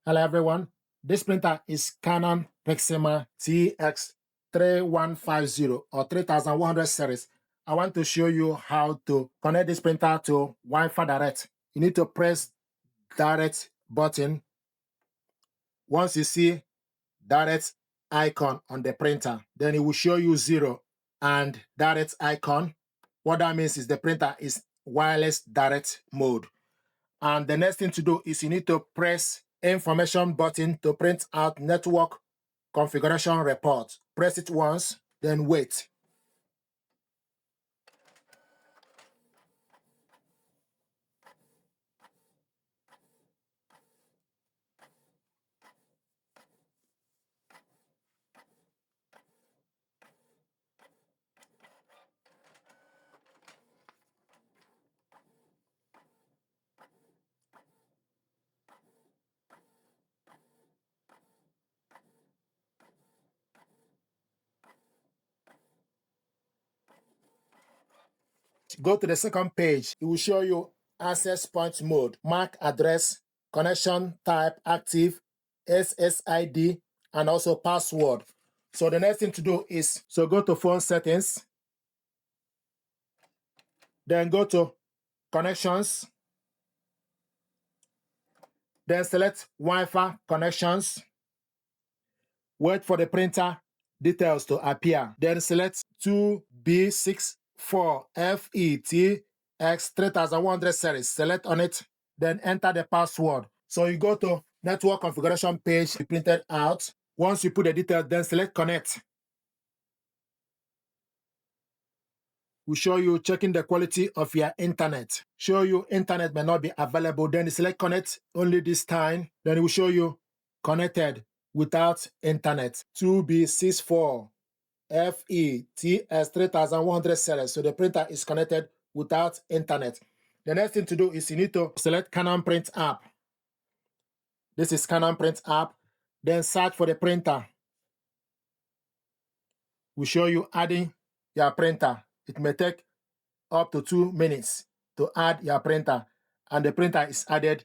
Hello everyone, this printer is Canon Pixma TS3150 or 3100 series. I want to show you how to connect this printer to Wi-Fi Direct. You need to press Direct button. Once you see Direct icon on the printer, then it will show you 0 and Direct icon. What that means is the printer is wireless direct mode. And the next thing to do is you need to press information button to print out network configuration report. Press it once, then wait. Go to the second page. It will show you access point mode, MAC address, connection type active, SSID, and also password. So the next thing to do is, go to phone settings, then go to connections, then select Wi-Fi connections, wait for the printer details to appear, then select 2B64FETX3100 series, select on it, then enter the password. So you go to network configuration page, you print it out. Once you put the details, then select connect. Will show you checking the quality of your internet. Show you internet may not be available, then you select connect only this time, then it will show you connected without internet. 2B64 FETX3100 series. So the printer is connected without internet. The next thing to do is you need to select Canon Print app. This is Canon Print app. Then search for the printer. We'll show you adding your printer. It may take up to 2 minutes to add your printer. And the printer is added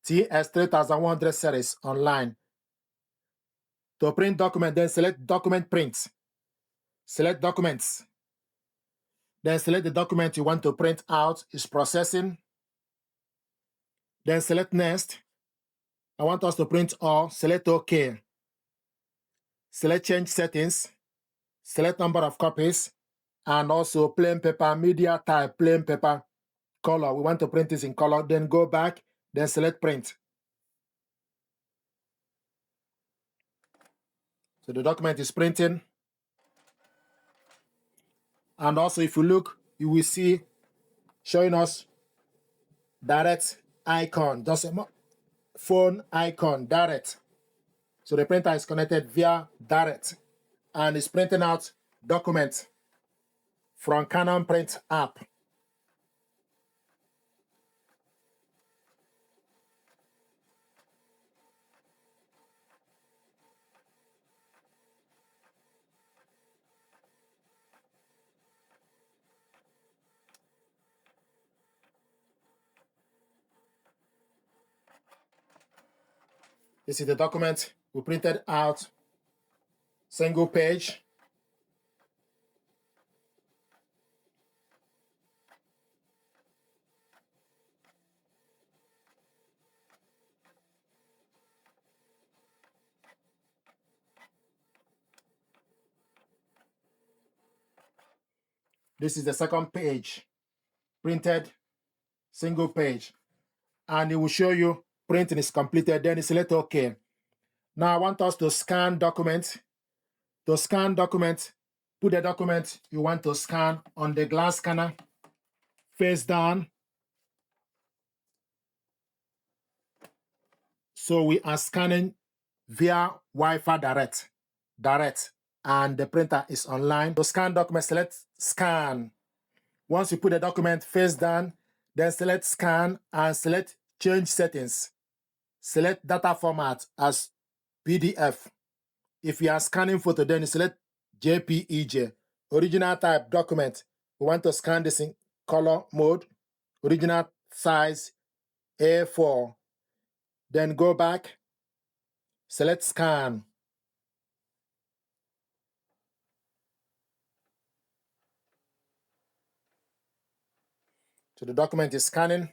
TS3100 series online. To print document, then select document print. Select documents. Then select the document you want to print out. Is processing. Then select next. I want us to print all. Select OK. Select change settings. Select number of copies. And also plain paper, media type, plain paper, color. We want to print this in color. Then go back. Then select print. So the document is printing. And also if you look, you will see showing us direct icon, just a phone icon, direct. So the printer is connected via direct and is printing out documents from Canon Print app. This is the document we printed out, single page. This is the second page, printed single page. And it will show you printing is completed, then you select OK. Now I want us to scan document. To scan document, put the document you want to scan on the glass scanner, face down. So we are scanning via Wi-Fi Direct, and the printer is online. To scan document, select scan. Once you put the document face down, then select scan and select change settings. Select data format as PDF. If you are scanning photo, then you select JPEG, original type document. We want to scan this in color mode, original size A4. Then go back, Select scan. So the document is scanning.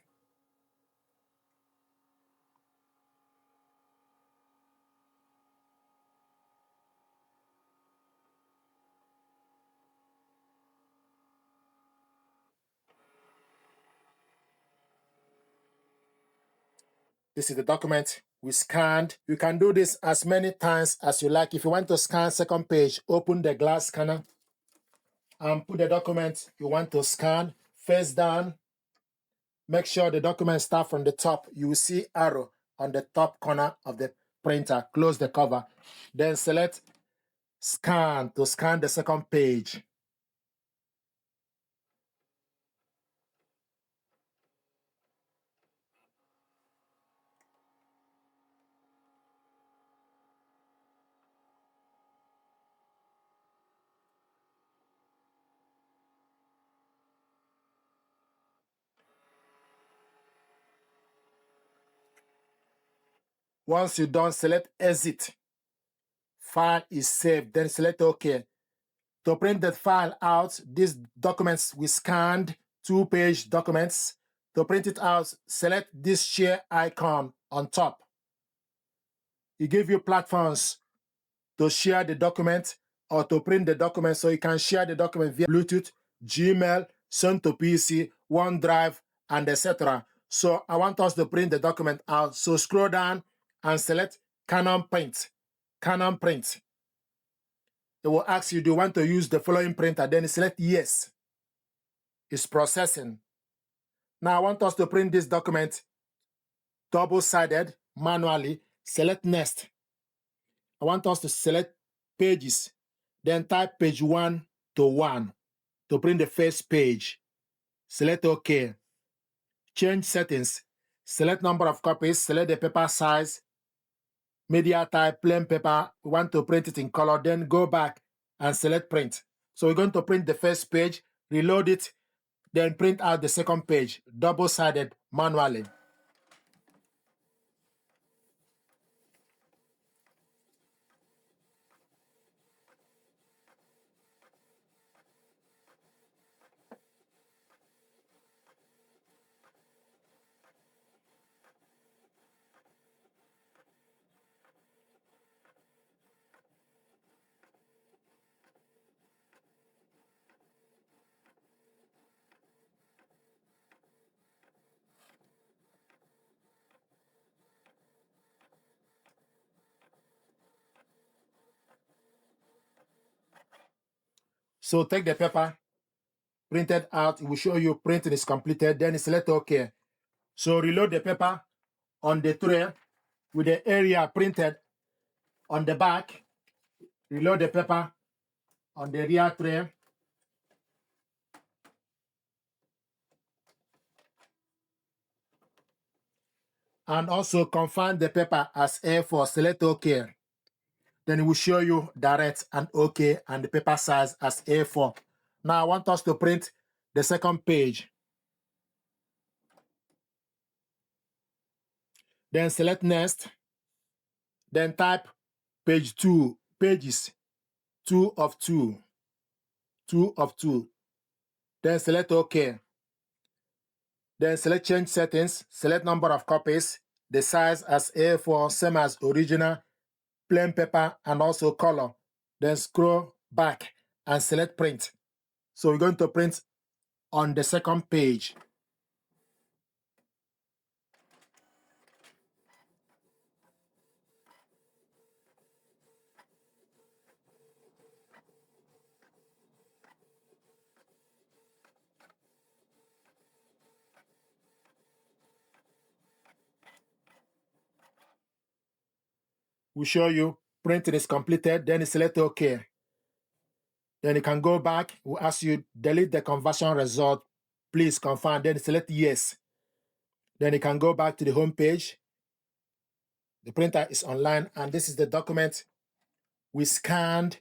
This is the document we scanned. You can do this as many times as you like. If you want to scan second page, open the glass scanner and put the document you want to scan face down. Make sure the document starts from the top. You will see arrow on the top corner of the printer. Close the cover. Then select scan to scan the second page. Once you're done, select exit. File is saved. Then select OK. To print the file out, these documents we scanned, 2-page documents. To print it out, select this share icon on top. It gives you platforms to share the document or to print the document, so you can share the document via Bluetooth, Gmail, send to PC, OneDrive, and etc. So I want us to print the document out. So scroll down and select Canon Print. Canon Print. It will ask you, do you want to use the following printer? Then select yes. It's processing. Now I want us to print this document double-sided manually. Select next. I want us to select pages. Then type page 1 to 1 to print the first page. Select OK. Change settings. Select number of copies. Select the paper size. Media type, plain paper. We want to print it in color. Then go back and select print. So we're going to print the first page, reload it, then print out the second page, double-sided manually. So take the paper, printed out. It will show you printing is completed. Then select OK. So reload the paper on the tray with the area printed on the back. Reload the paper on the rear tray. And also confine the paper as A4. Select OK. Then it will show you direct and OK and the paper size as A4. Now I want us to print the second page. Then select next. Then type page 2, pages 2 of 2, 2 of 2. Then select OK. Then select change settings, select number of copies, the size as A4, same as original, plain paper, and also color. Then scroll back and select print. So we're going to print on the second page. We'll show you printing is completed, then you select OK. Then you can go back. We'll ask you delete the conversion result. Please confirm. Then select yes. Then you can go back to the home page. The printer is online, and this is the document we scanned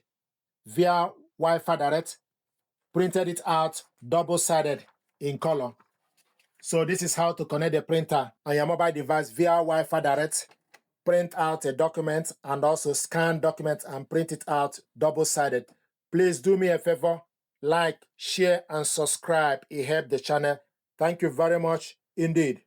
via Wi-Fi Direct, printed it out double-sided in color. So this is how to connect the printer on your mobile device via Wi-Fi Direct. print out a document and also scan documents and print it out double-sided. Please do me a favor, like, share, and subscribe. It helps the channel. Thank you very much indeed.